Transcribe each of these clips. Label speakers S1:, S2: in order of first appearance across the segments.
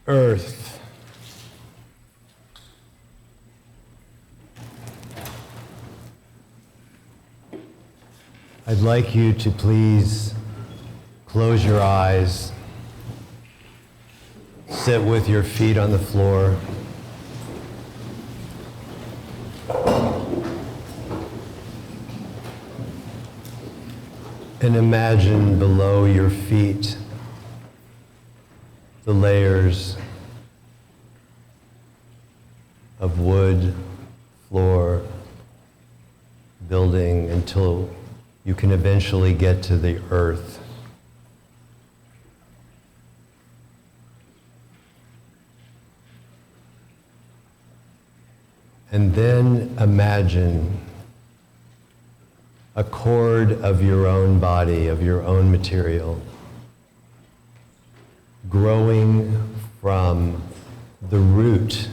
S1: earth. I'd like you to please close your eyes, sit with your feet on the floor. And imagine below your feet the layers of wood, floor, building until you can eventually get to the earth. And then imagine a cord of your own body, of your own material, growing from the root,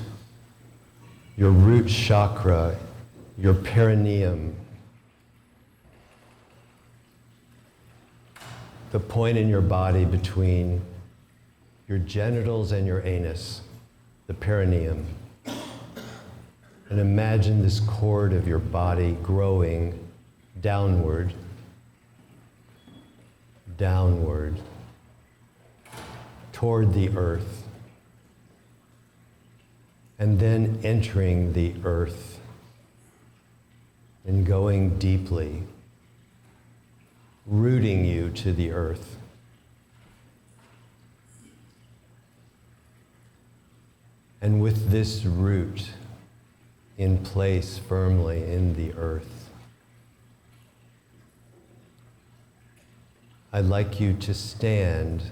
S1: your root chakra, your perineum, the point in your body between your genitals and your anus, the perineum. And imagine this cord of your body growing downward, downward, toward the earth, and then entering the earth and going deeply, rooting you to the earth. And with this root in place firmly in the earth, I'd like you to stand,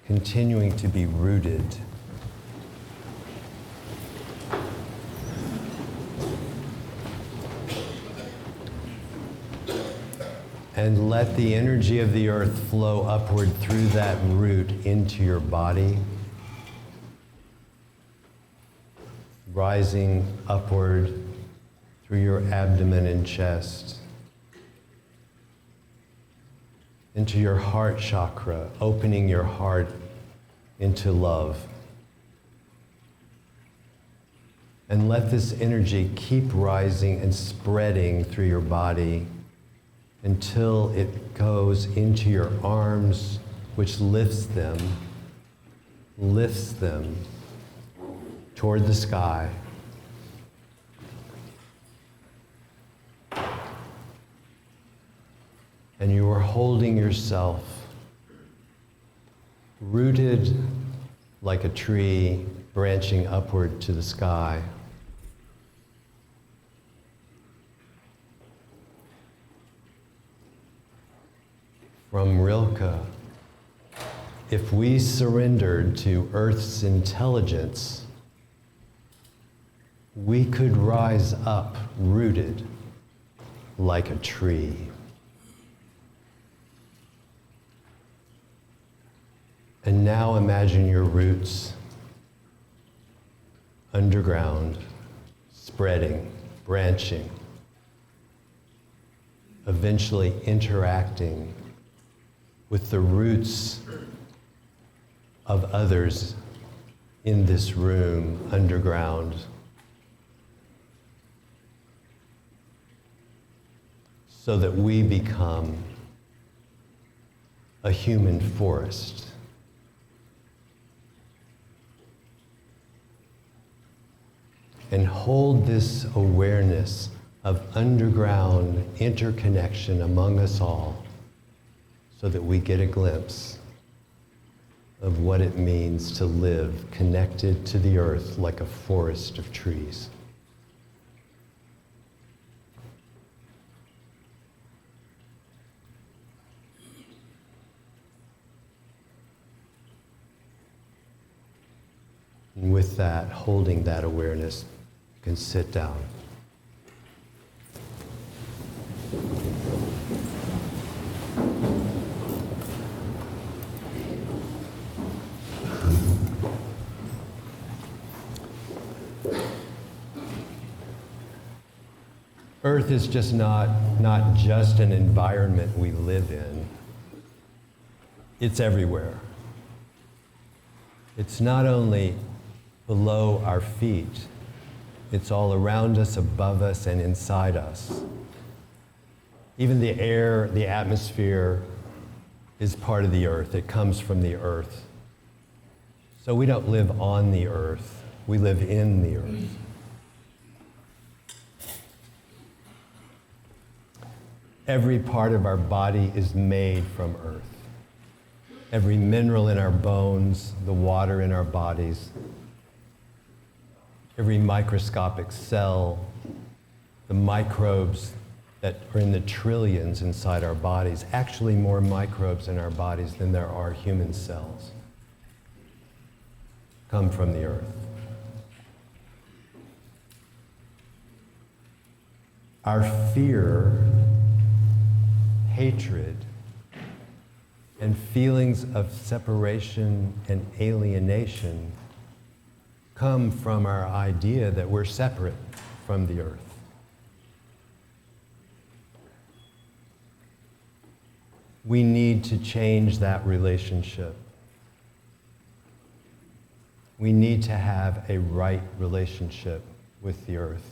S1: continuing to be rooted. And let the energy of the earth flow upward through that root into your body, rising upward through your abdomen and chest, into your heart chakra, opening your heart into love. And let this energy keep rising and spreading through your body until it goes into your arms, which lifts them toward the sky. And you are holding yourself rooted like a tree branching upward to the sky. From Rilke, if we surrendered to Earth's intelligence, we could rise up rooted like a tree. And now imagine your roots underground, spreading, branching, eventually interacting with the roots of others in this room underground, so that we become a human forest. And hold this awareness of underground interconnection among us all, so that we get a glimpse of what it means to live connected to the earth like a forest of trees. And with that, holding that awareness, you can sit down. Earth is just not just an environment we live in. It's everywhere. It's not only below our feet, it's all around us, above us, and inside us. Even the air, the atmosphere is part of the earth. It comes from the earth. So we don't live on the earth, we live in the earth. Every part of our body is made from earth. Every mineral in our bones, the water in our bodies, every microscopic cell, the microbes that are in the trillions inside our bodies, actually more microbes in our bodies than there are human cells, come from the earth. Our fear, hatred, and feelings of separation and alienation come from our idea that we're separate from the earth. We need to change that relationship. We need to have a right relationship with the earth.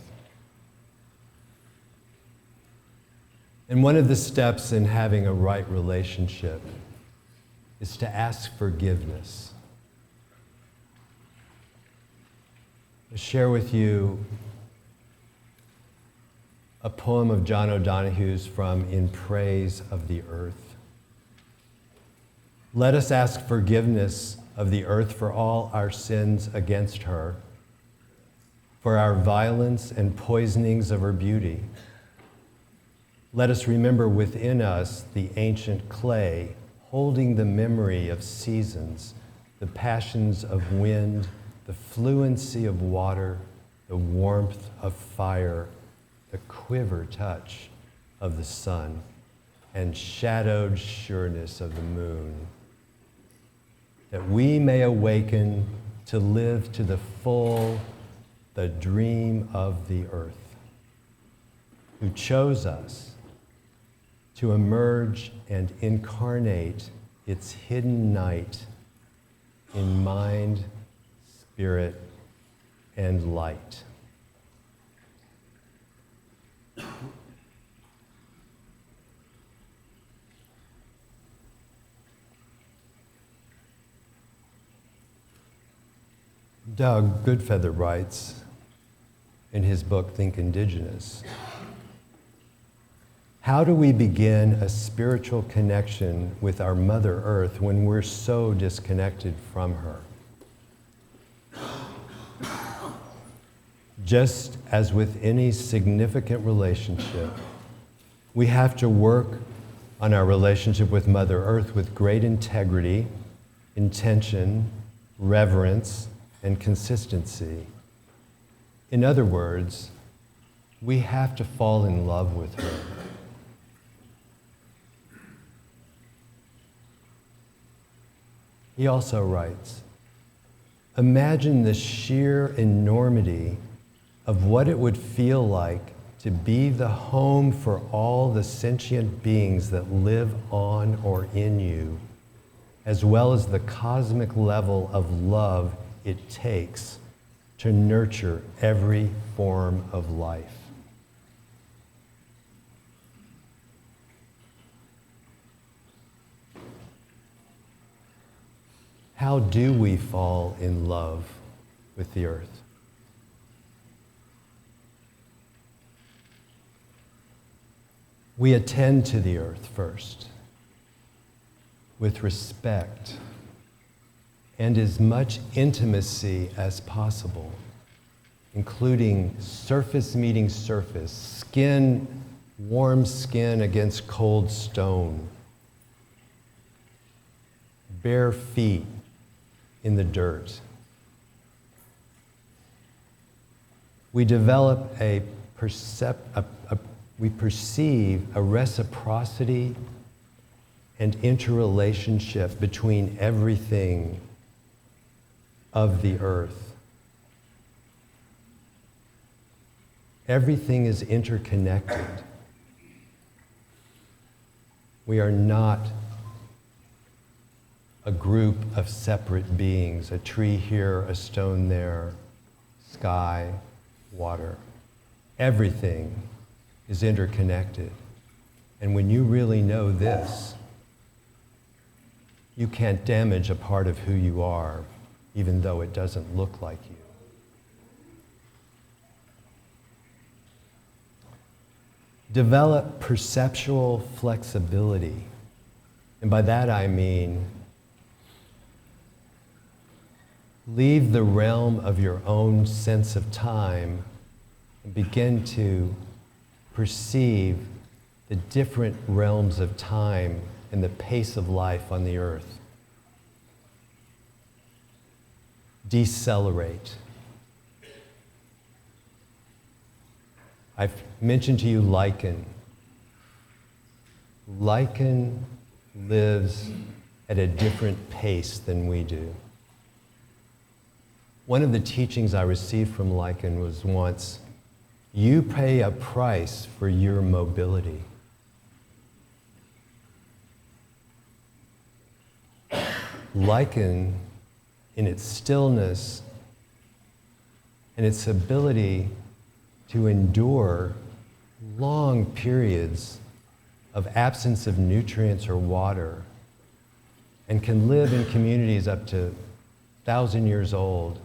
S1: And one of the steps in having a right relationship is to ask forgiveness. I'll share with you a poem of John O'Donohue's from In Praise of the Earth. Let us ask forgiveness of the earth for all our sins against her, for our violence and poisonings of her beauty. Let us remember within us the ancient clay, holding the memory of seasons, the passions of wind, the fluency of water, the warmth of fire, the quiver touch of the sun, and shadowed sureness of the moon, that we may awaken to live to the full the dream of the earth, who chose us to emerge and incarnate its hidden night in mind, spirit, and light. Doug Goodfeather writes in his book, Think Indigenous, how do we begin a spiritual connection with our Mother Earth when we're so disconnected from her? Just as with any significant relationship, we have to work on our relationship with Mother Earth with great integrity, intention, reverence, and consistency. In other words, we have to fall in love with her. He also writes, imagine the sheer enormity of what it would feel like to be the home for all the sentient beings that live on or in you, as well as the cosmic level of love it takes to nurture every form of life. How do we fall in love with the earth? We attend to the earth first, with respect and as much intimacy as possible, including surface meeting surface, skin, warm skin against cold stone, bare feet in the dirt. We develop we perceive a reciprocity and interrelationship between everything of the earth. Everything is interconnected. We are not a group of separate beings, a tree here, a stone there, sky, water. Everything is interconnected. And when you really know this, you can't damage a part of who you are, even though it doesn't look like you. Develop perceptual flexibility. And by that I mean, leave the realm of your own sense of time and begin to perceive the different realms of time and the pace of life on the earth. Decelerate. I've mentioned to you lichen. Lichen lives at a different pace than we do. One of the teachings I received from lichen was once, you pay a price for your mobility. Lichen, in its stillness and its ability to endure long periods of absence of nutrients or water, and can live in communities up to 1,000 years old,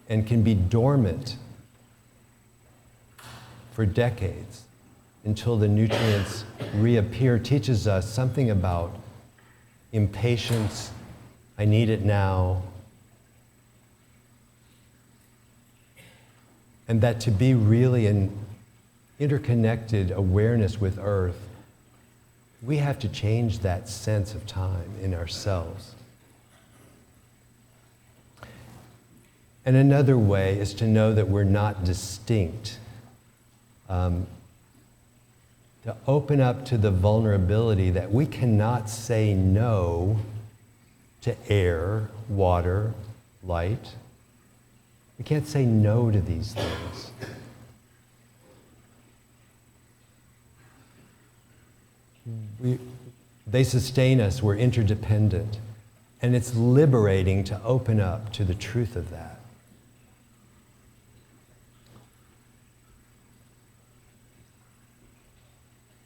S1: and can be dormant for decades until the nutrients reappear, teaches us something about impatience. I need it now. And that to be really an interconnected awareness with Earth, we have to change that sense of time in ourselves. And another way is to know that we're not distinct. To open up to the vulnerability that we cannot say no to air, water, light. We can't say no to these things. They sustain us, we're interdependent. And it's liberating to open up to the truth of that.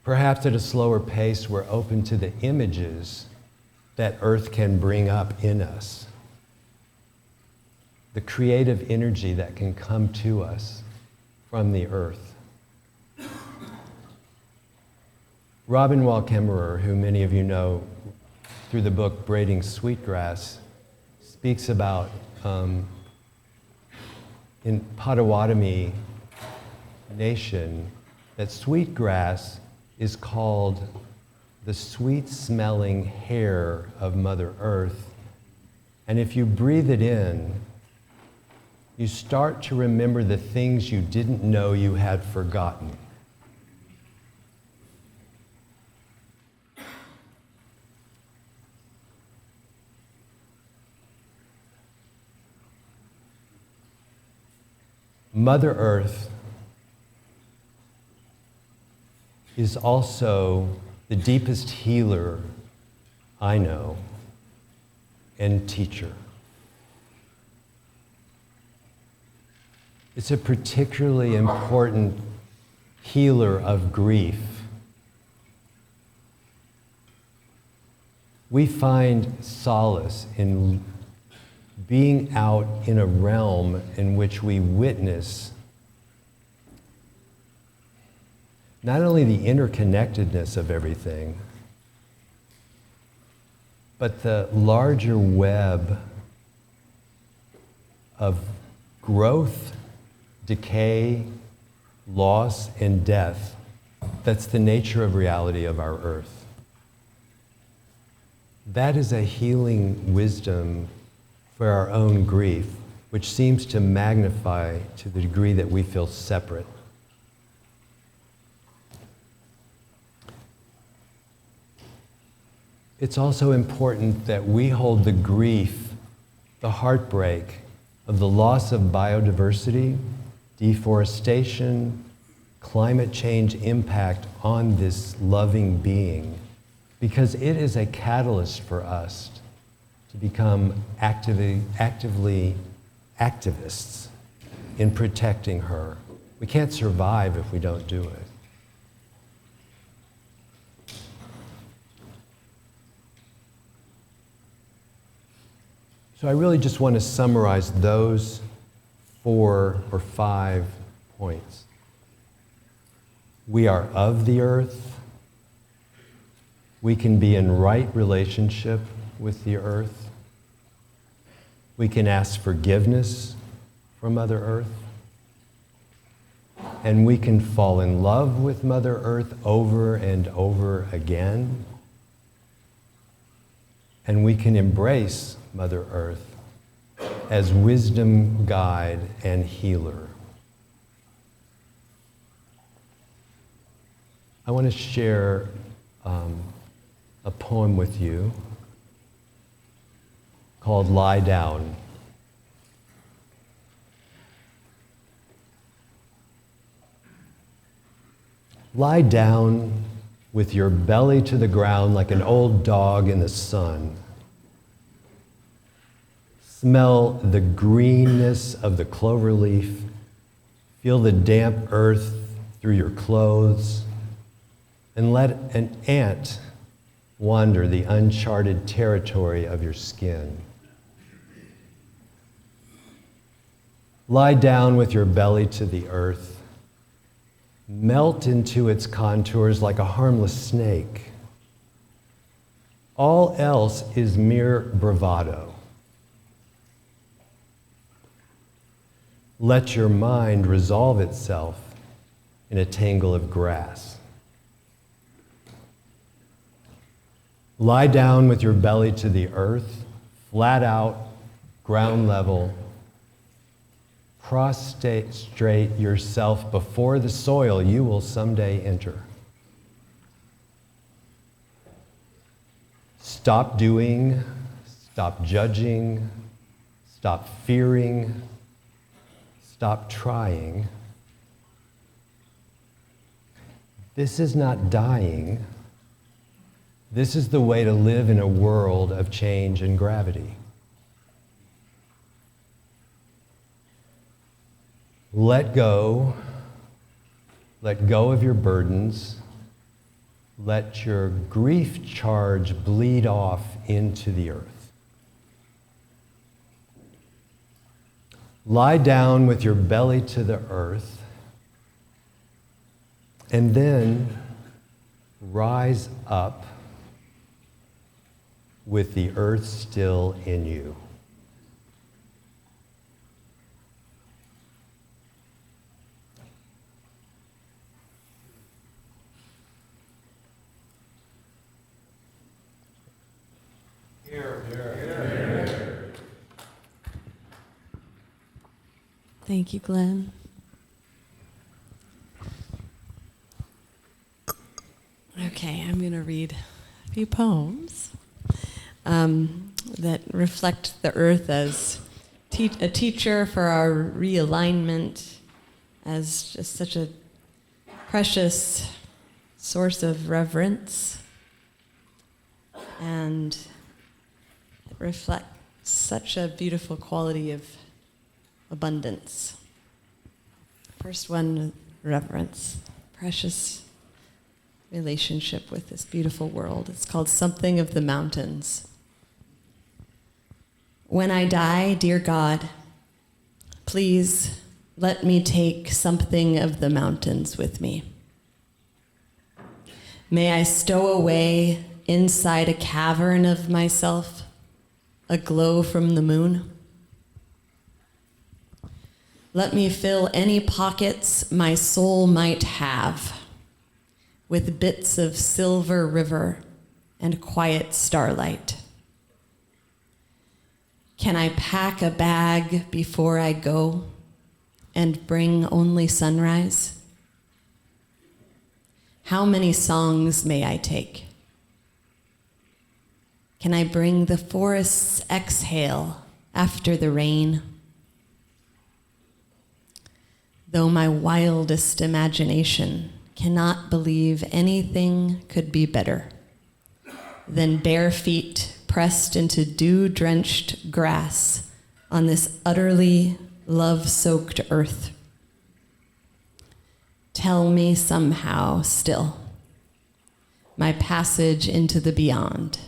S1: Perhaps at a slower pace, we're open to the images that Earth can bring up in us. The creative energy that can come to us from the Earth. Robin Wall Kimmerer, who many of you know through the book Braiding Sweetgrass, speaks about in Potawatomi Nation that sweetgrass is called the sweet-smelling hair of Mother Earth. And if you breathe it in, you start to remember the things you didn't know you had forgotten. Mother Earth is also the deepest healer I know and teacher. It's a particularly important healer of grief. We find solace in being out in a realm in which we witness not only the interconnectedness of everything, but the larger web of growth, decay, loss, and death that's the nature of reality of our earth. That is a healing wisdom for our own grief, which seems to magnify to the degree that we feel separate. It's also important that we hold the grief, the heartbreak of the loss of biodiversity, deforestation, climate change impact on this loving being, because it is a catalyst for us to become actively activists in protecting her. We can't survive if we don't do it. So I really just want to summarize those 4 or 5 points. We are of the earth. We can be in right relationship with the earth. We can ask forgiveness from Mother Earth. And we can fall in love with Mother Earth over and over again. And we can embrace Mother Earth as wisdom, guide, and healer. I want to share a poem with you called Lie Down. Lie down with your belly to the ground like an old dog in the sun. Smell the greenness of the clover leaf. Feel the damp earth through your clothes. And let an ant wander the uncharted territory of your skin. Lie down with your belly to the earth. Melt into its contours like a harmless snake. All else is mere bravado. Let your mind resolve itself in a tangle of grass. Lie down with your belly to the earth, flat out, ground level. Prostrate yourself before the soil you will someday enter. Stop doing, stop judging, stop fearing, stop trying. This is not dying. This is the way to live in a world of change and gravity. Let go of your burdens. Let your grief charge bleed off into the earth. Lie down with your belly to the earth, and then rise up with the earth still in you.
S2: Thank you, Glenn. Okay, I'm going to read a few poems that reflect the earth as a teacher for our realignment, as just such a precious source of reverence, and it reflects such a beautiful quality of abundance. First one, reverence, precious relationship with this beautiful world. It's called Something of the Mountains. When I die, dear God, please let me take something of the mountains with me. May I stow away inside a cavern of myself a glow from the moon. Let me fill any pockets my soul might have with bits of silver river and quiet starlight. Can I pack a bag before I go and bring only sunrise? How many songs may I take? Can I bring the forest's exhale after the rain? Though my wildest imagination cannot believe anything could be better, then bare feet pressed into dew-drenched grass on this utterly love-soaked earth. Tell me somehow still, my passage into the beyond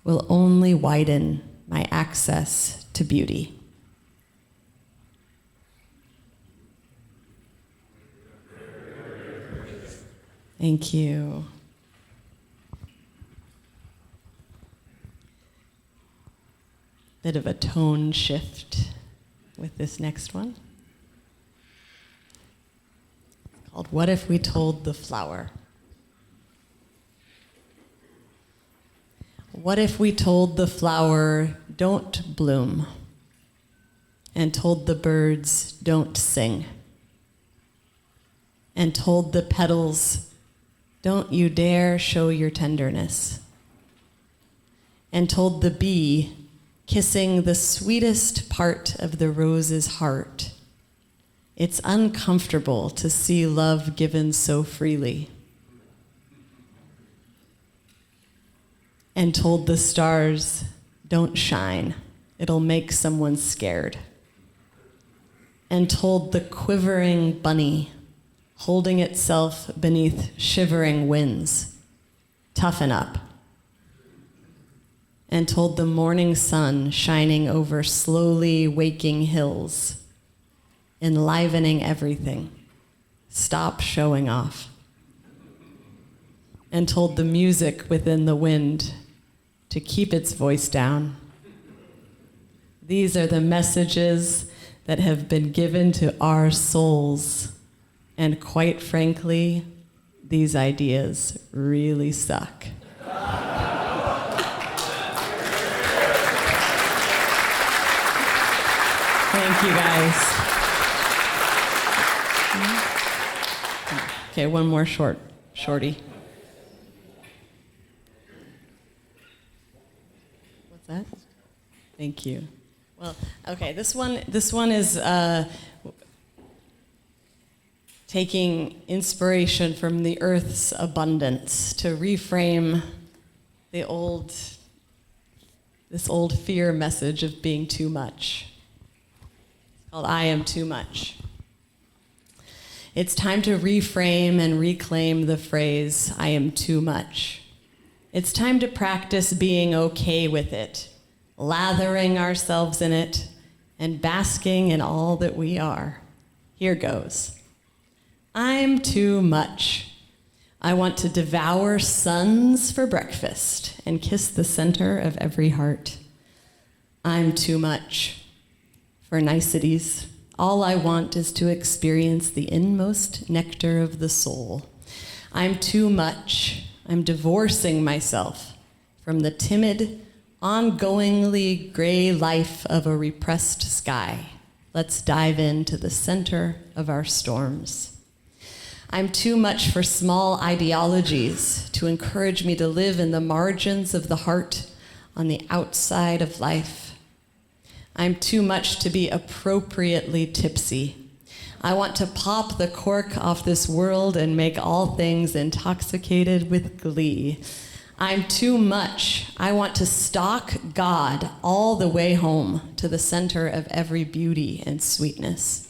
S2: will only widen my access to beauty. Thank you. Bit of a tone shift with this next one. It's called What If We Told the Flower? What if we told the flower, don't bloom, and told the birds, don't sing, and told the petals, don't you dare show your tenderness, and told the bee, kissing the sweetest part of the rose's heart, it's uncomfortable to see love given so freely, and told the stars, don't shine, it'll make someone scared, and told the quivering bunny, holding itself beneath shivering winds, toughen up, and told the morning sun shining over slowly waking hills, enlivening everything, stop showing off, and told the music within the wind to keep its voice down. These are the messages that have been given to our souls, and quite frankly, these ideas really suck. Thank you, guys. Okay, one more shorty. What's that? Thank you. Well, okay, this one is taking inspiration from the earth's abundance to reframe this old fear message of being too much. It's called I Am Too Much. It's time to reframe and reclaim the phrase, I am too much. It's time to practice being okay with it, lathering ourselves in it, and basking in all that we are. Here goes. I'm too much. I want to devour suns for breakfast and kiss the center of every heart. I'm too much. For niceties, all I want is to experience the inmost nectar of the soul. I'm too much. I'm divorcing myself from the timid, ongoingly gray life of a repressed sky. Let's dive into the center of our storms. I'm too much for small ideologies to encourage me to live in the margins of the heart on the outside of life. I'm too much to be appropriately tipsy. I want to pop the cork off this world and make all things intoxicated with glee. I'm too much. I want to stalk God all the way home to the center of every beauty and sweetness.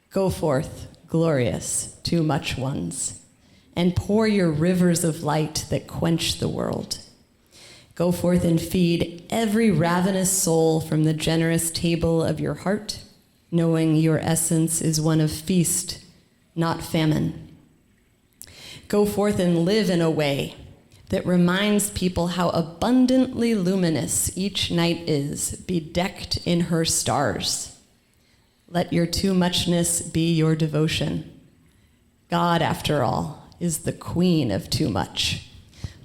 S2: Go forth, glorious, too much ones, and pour your rivers of light that quench the world. Go forth and feed every ravenous soul from the generous table of your heart, knowing your essence is one of feast, not famine. Go forth and live in a way that reminds people how abundantly luminous each night is, bedecked in her stars. Let your too muchness be your devotion. God, after all, is the queen of too much.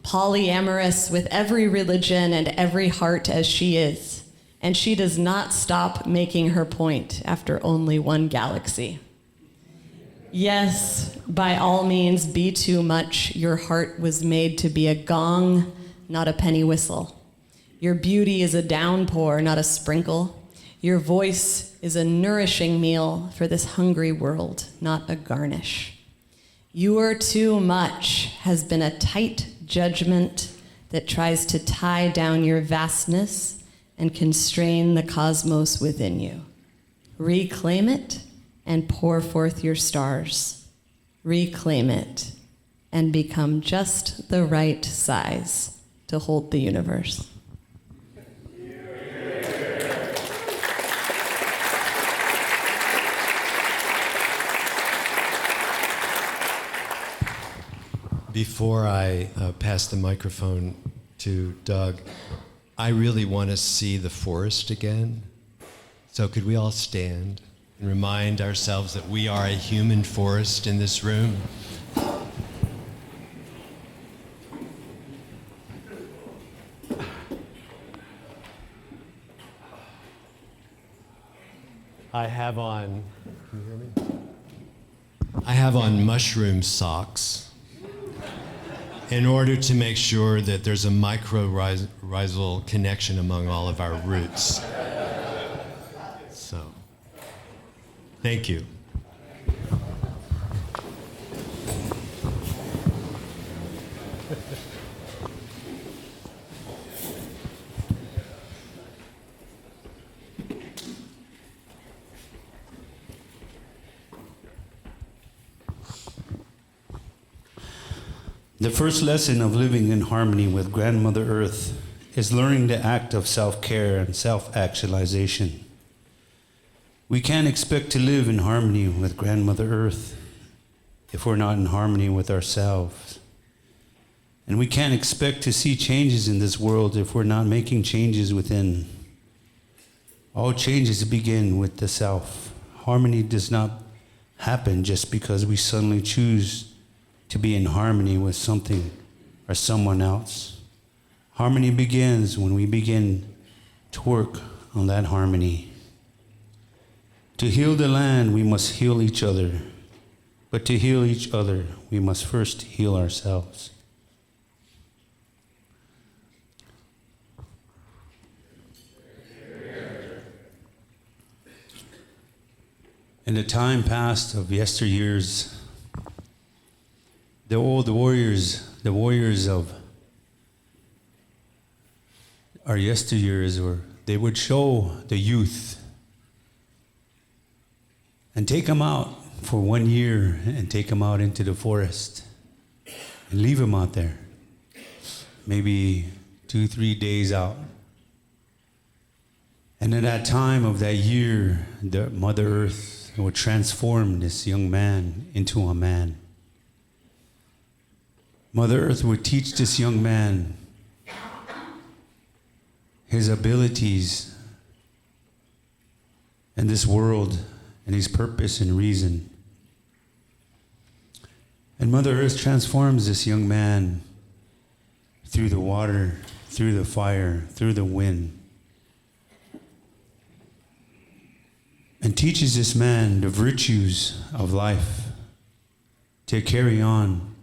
S2: Polyamorous with every religion and every heart as she is, and she does not stop making her point after only one galaxy. Yes, by all means, be too much. Your heart was made to be a gong, not a penny whistle. Your beauty is a downpour, not a sprinkle. Your voice is a nourishing meal for this hungry world, not a garnish. You are too much has been a tight judgment that tries to tie down your vastness and constrain the cosmos within you. Reclaim it and pour forth your stars. Reclaim it and become just the right size to hold the universe.
S1: Before I pass the microphone to Doug, I really want to see the forest again. So could we all stand and remind ourselves that we are a human forest in this room? I have on, can you hear me? I have on mushroom socks in order to make sure that there's a mycorrhizal connection among all of our roots. So, thank you.
S3: The first lesson of living in harmony with Grandmother Earth is learning the act of self-care and self-actualization. We can't expect to live in harmony with Grandmother Earth if we're not in harmony with ourselves. And we can't expect to see changes in this world if we're not making changes within. All changes begin with the self. Harmony does not happen just because we suddenly choose to be in harmony with something or someone else. Harmony begins when we begin to work on that harmony. To heal the land, we must heal each other. But to heal each other, we must first heal ourselves. In the time past of yesteryears, the old warriors, the warriors of our yesteryears, they would show the youth and take them out for 1 year and take them out into the forest and leave them out there. Maybe 2-3 days out. And at that time of that year, the Mother Earth would transform this young man into a man. Mother Earth would teach this young man his abilities in this world and his purpose and reason. And Mother Earth transforms this young man through the water, through the fire, through the wind, and teaches this man the virtues of life to carry on.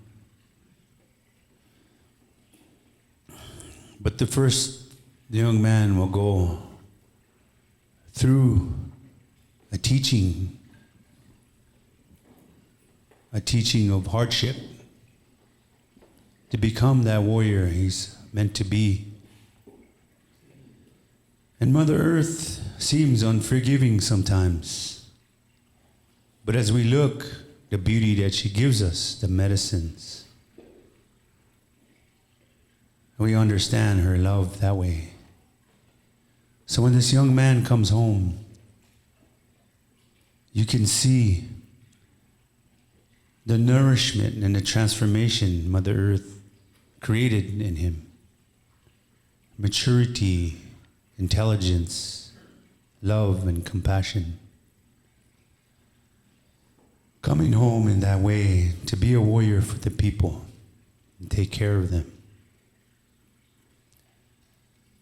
S3: But the young man will go through a teaching of hardship to become that warrior he's meant to be. And Mother Earth seems unforgiving sometimes. But as we look, the beauty that she gives us, the medicines, we understand her love that way. So when this young man comes home, you can see the nourishment and the transformation Mother Earth created in him. Maturity, intelligence, love, and compassion. Coming home in that way to be a warrior for the people and take care of them.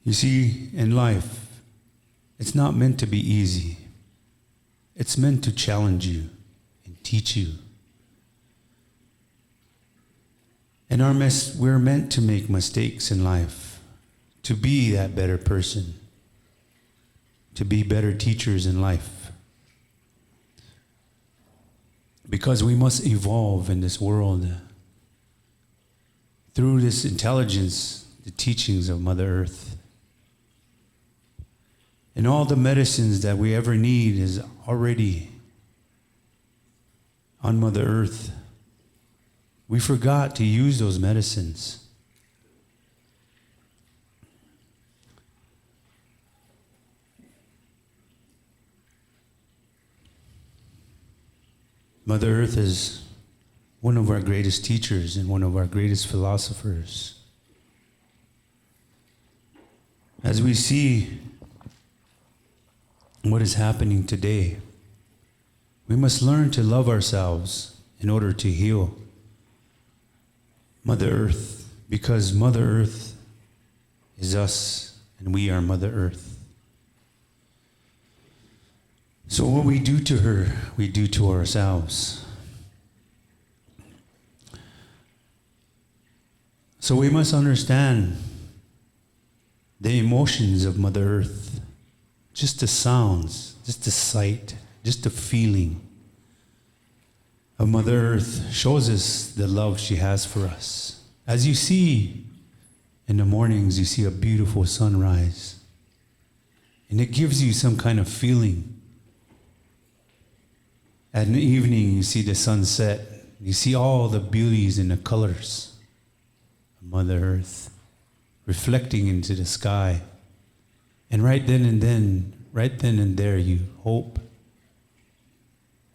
S3: You see, in life, it's not meant to be easy. It's meant to challenge you and teach you. And we're meant to make mistakes in life, to be that better person, to be better teachers in life. Because we must evolve in this world through this intelligence the teachings of Mother Earth. And all the medicines that we ever need is already on Mother Earth. We forgot to use those medicines. Mother Earth is one of our greatest teachers and one of our greatest philosophers. As we see what is happening today, we must learn to love ourselves in order to heal Mother Earth, because Mother Earth is us and we are Mother Earth. So what we do to her, we do to ourselves. So we must understand the emotions of Mother Earth, just the sounds, just the sight, just the feeling of Mother Earth shows us the love she has for us. As you see in the mornings, you see a beautiful sunrise, and it gives you some kind of feeling. At the evening, you see the sunset, you see all the beauties and the colors of Mother Earth reflecting into the sky. And right then and there, you hope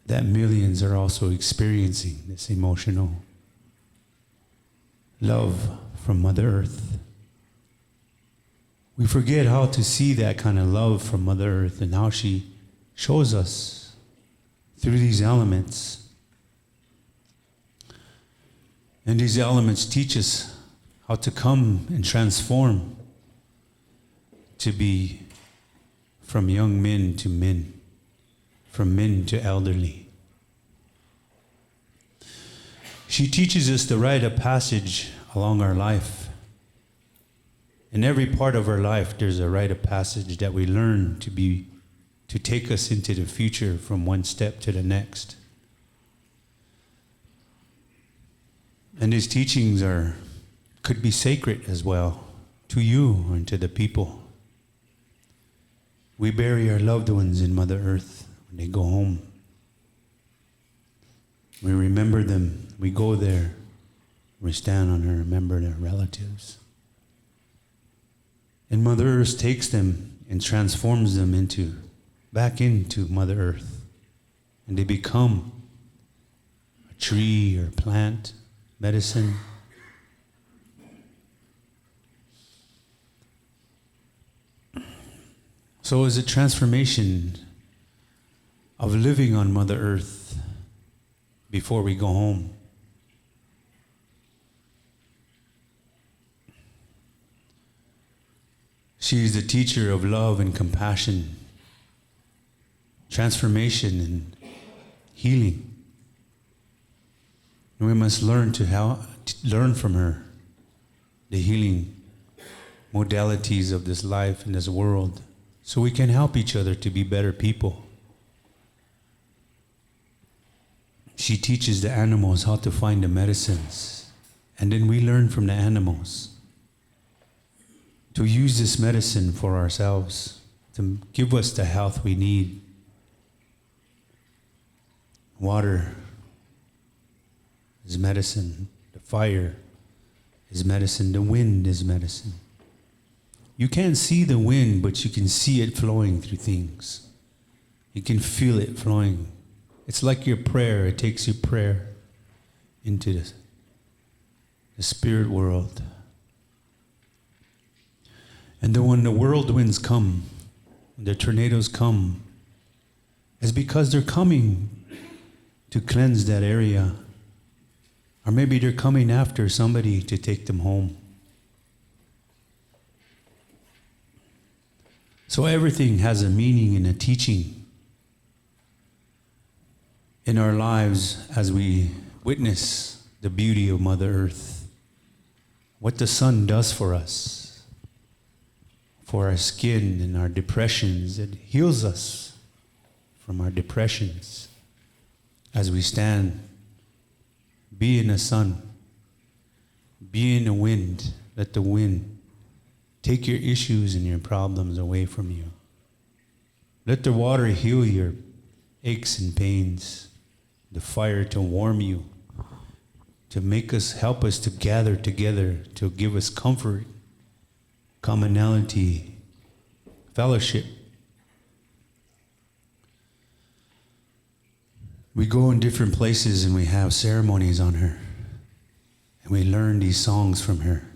S3: that millions are also experiencing this emotional love from Mother Earth. We forget how to see that kind of love from Mother Earth and how she shows us through these elements. And these elements teach us how to come and transform to be from young men to men, from men to elderly. She teaches us the rite of passage along our life. In every part of our life, there's a rite of passage that we learn to take us into the future from one step to the next. And these teachings could be sacred as well to you and to the people. We bury our loved ones in Mother Earth when they go home. We remember them. We go there. We stand on her, remember their relatives. And Mother Earth takes them and transforms them back into Mother Earth. And they become a tree or plant, medicine. So it's a transformation of living on Mother Earth before we go home. She is the teacher of love and compassion, transformation and healing. And we must learn to learn from her the healing modalities of this life and this world, so we can help each other to be better people. She teaches the animals how to find the medicines, and then we learn from the animals to use this medicine for ourselves, to give us the health we need. Water is medicine. The fire is medicine. The wind is medicine. You can't see the wind, but you can see it flowing through things. You can feel it flowing. It's like your prayer. It takes your prayer into the spirit world. And then when the whirlwinds come, when the tornadoes come, it's because they're coming to cleanse that area. Or maybe they're coming after somebody to take them home. So everything has a meaning and a teaching in our lives as we witness the beauty of Mother Earth, what the sun does for us, for our skin and our depressions. It heals us from our depressions as we stand. Be in the sun, be in the wind, let the wind take your issues and your problems away from you. Let the water heal your aches and pains, the fire to warm you, to help us to gather together, to give us comfort, commonality, fellowship. We go in different places and we have ceremonies on her. And we learn these songs from her,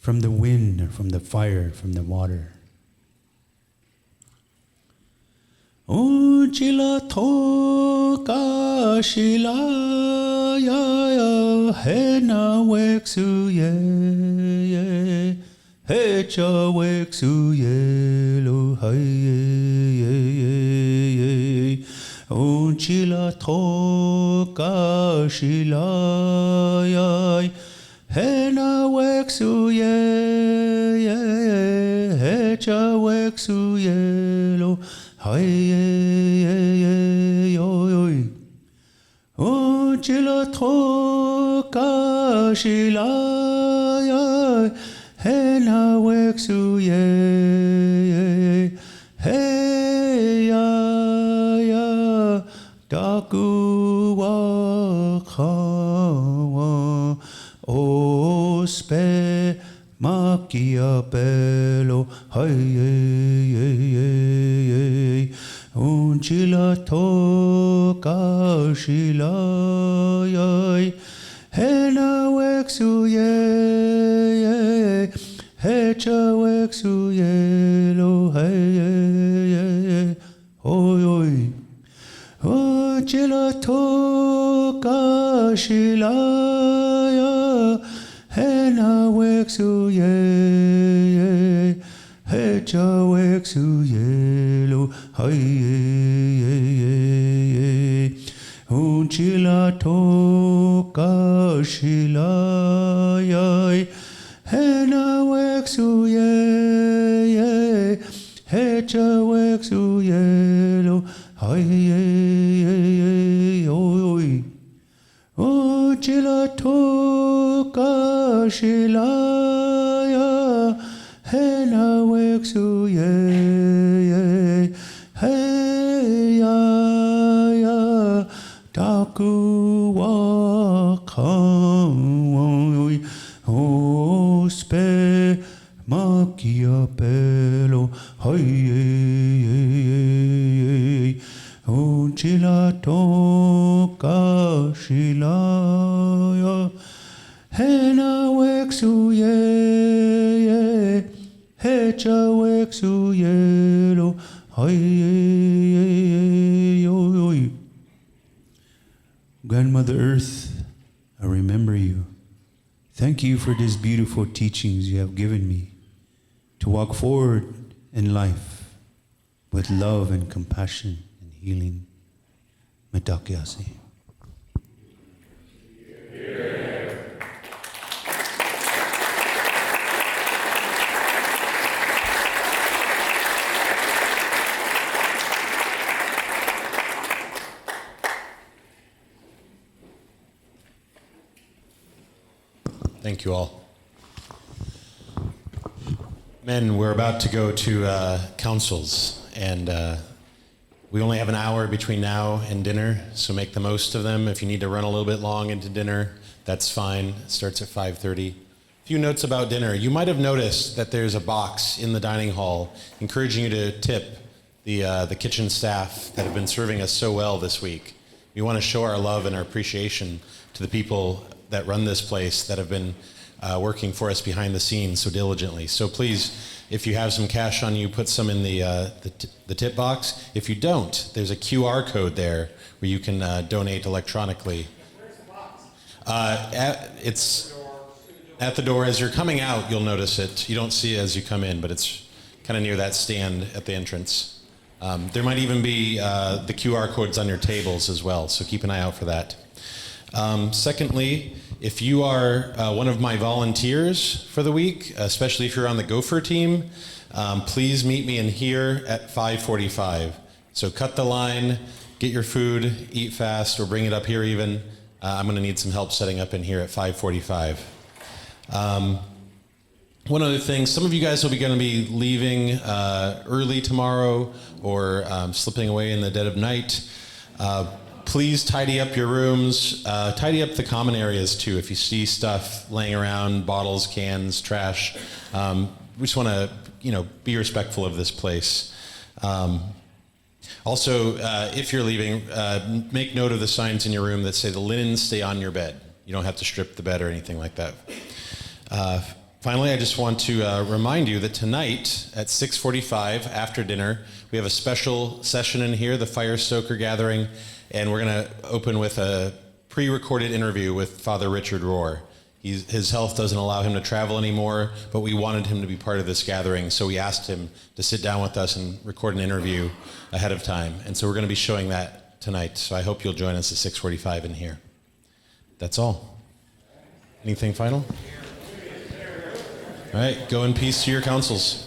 S3: from the wind, or from the fire, from the water. O chila toka shila ya ya he na weksu ye he cha weksu ye lo hai ye O chila toka shila ya he na weksu ye he cha weksu ye lo Hai yo O chila toka shila ya he na weksu ye he ya daku wa khawa o spe makia pelo hai Chila toka shila yai he na weksu ye he cha weksu ye lo hey oi oi O chila toka shila ya he na weksu ye he cha weksu ye lo hai Chila toka shila yai he na weksu ye he cha weksu ye lo hai oi O chila toka shila ya he na weksu ye hey ya Taku wa kawai o spe makia pelo hai o chila toka shila ya he na weksu ye he cha weksu ye lo hai Grandmother Earth, I remember you. Thank you for these beautiful teachings you have given me to walk forward in life with love and compassion and healing. Metakyasi.
S4: Thank you all. Men, we're about to go to councils, and we only have an hour between now and dinner, so make the most of them. If you need to run a little bit long into dinner, that's fine. It starts at 5:30. A few notes about dinner. You might have noticed that there's a box in the dining hall encouraging you to tip the kitchen staff that have been serving us so well this week. We want to show our love and our appreciation to the people that run this place that have been working for us behind the scenes so diligently. So please, if you have some cash on you, put some in the tip box. If you don't, there's a QR code there where you can donate electronically.
S5: Where's the box?
S4: It's at the door. As you're coming out, you'll notice it. You don't see it as you come in, but it's kind of near that stand at the entrance. There might even be the QR codes on your tables as well, so keep an eye out for that. Secondly, if you are one of my volunteers for the week, especially if you're on the Gopher team, please meet me in here at 5:45. So cut the line, get your food, eat fast, or bring it up here even. I'm going to need some help setting up in here at 5:45. One other thing, some of you guys will be going to be leaving early tomorrow or slipping away in the dead of night. Please tidy up your rooms. Tidy up the common areas too. If you see stuff laying around, bottles, cans, trash, we just want to, be respectful of this place. Also, if you're leaving, make note of the signs in your room that say the linens stay on your bed. You don't have to strip the bed or anything like that. Finally, I just want to remind you that tonight at 6:45 after dinner, we have a special session in here, the Fire Stoker Gathering, and we're going to open with a pre-recorded interview with Father Richard Rohr. His health doesn't allow him to travel anymore, but we wanted him to be part of this gathering, so we asked him to sit down with us and record an interview ahead of time. And so we're going to be showing that tonight, so I hope you'll join us at 6:45 in here. That's all. Anything final? All right, go in peace to your councils.